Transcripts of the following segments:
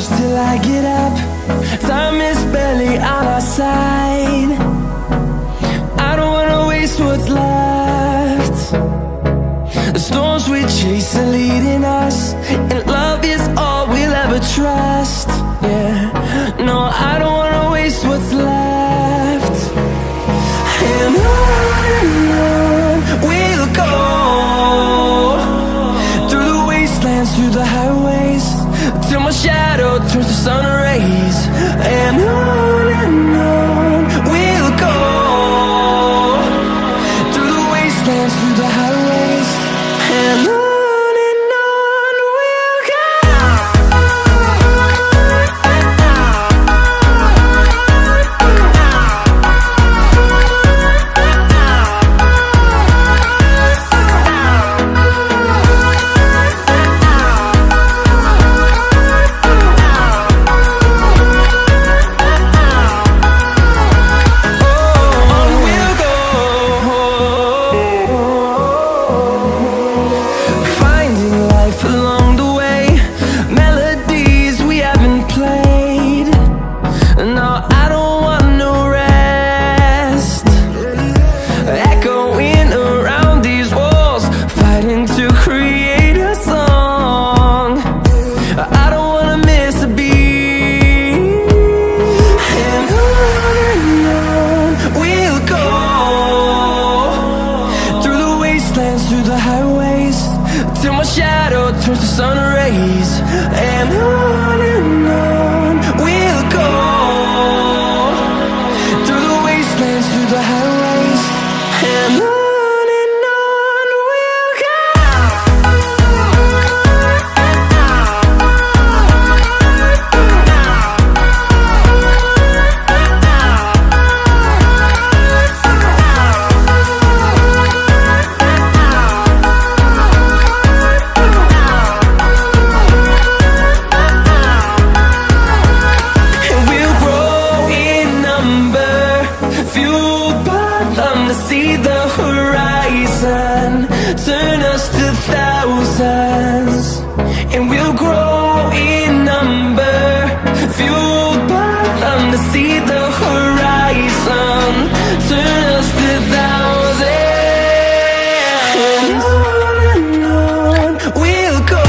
close till I get up. Time is barely on our side. I don't wanna waste what's left. The storms we chase are leading us, and love is all we'll ever trust. Yeah, no, I don't wanna waste what's left. And on we'll go, through the wastelands, through the highways, till my shadow turns to sun rays. And on we'll go, through the wastelands, through the highways, and on we'll go. Through the highways, till my shadow turns to sun rays. And on we'll go, through the wastelands, through the highways, and on we'll go. See the horizon, turn us to thousands, and we'll grow in number, fueled by them. To see the horizon, turn us to thousands, and on we'll go,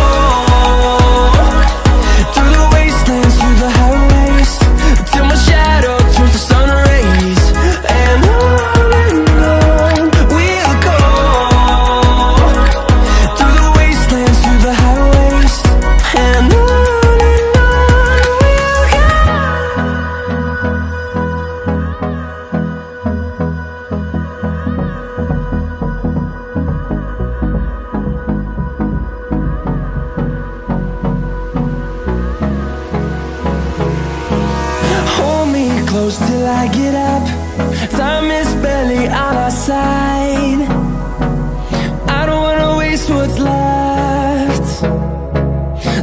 through the wastelands, through the highways, till my shadow turns to sun rays. And close till I get up. Time is barely on our side. I don't wanna waste what's left.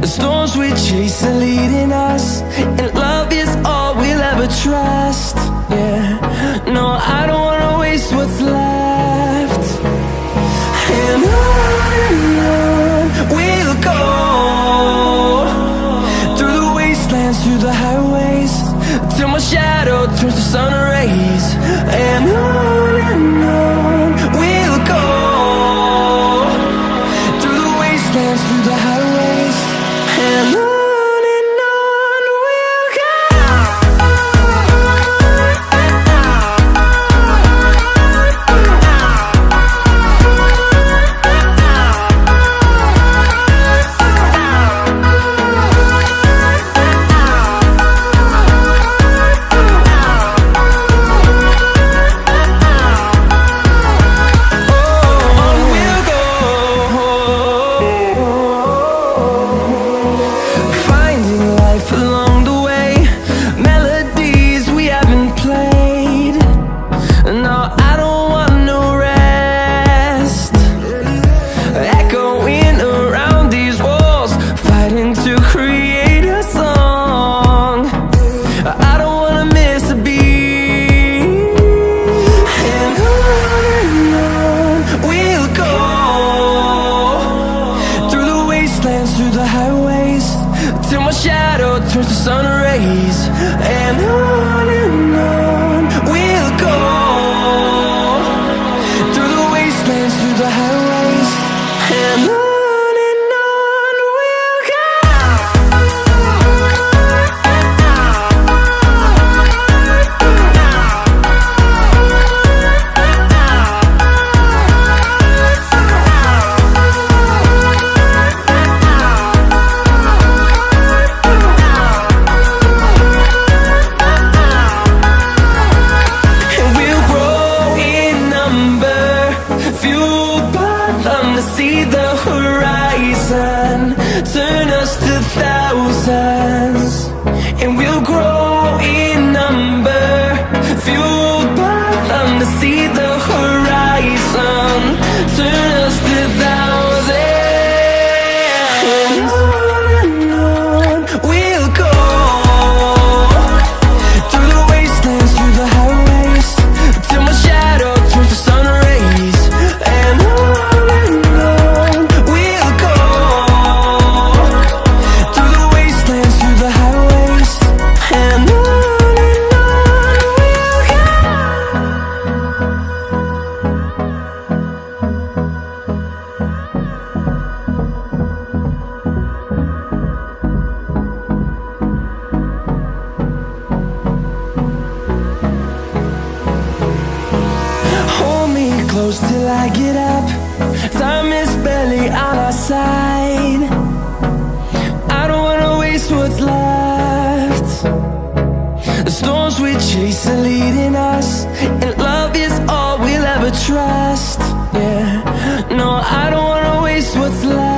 The storms we chase are leading us, and love is all we'll ever trust. Yeah, no, I don't wanna waste what's left. And on we'll go, through the wastelands, through the highways, till my shadow turns to sun rays. And on we'll go, through the wastelands, through the highways, and on. close till I get up. Time is barely on our side. I don't wanna waste what's left. The storms we chase are leading us, and love is all we'll ever trust. Yeah, no, I don't wanna waste what's left.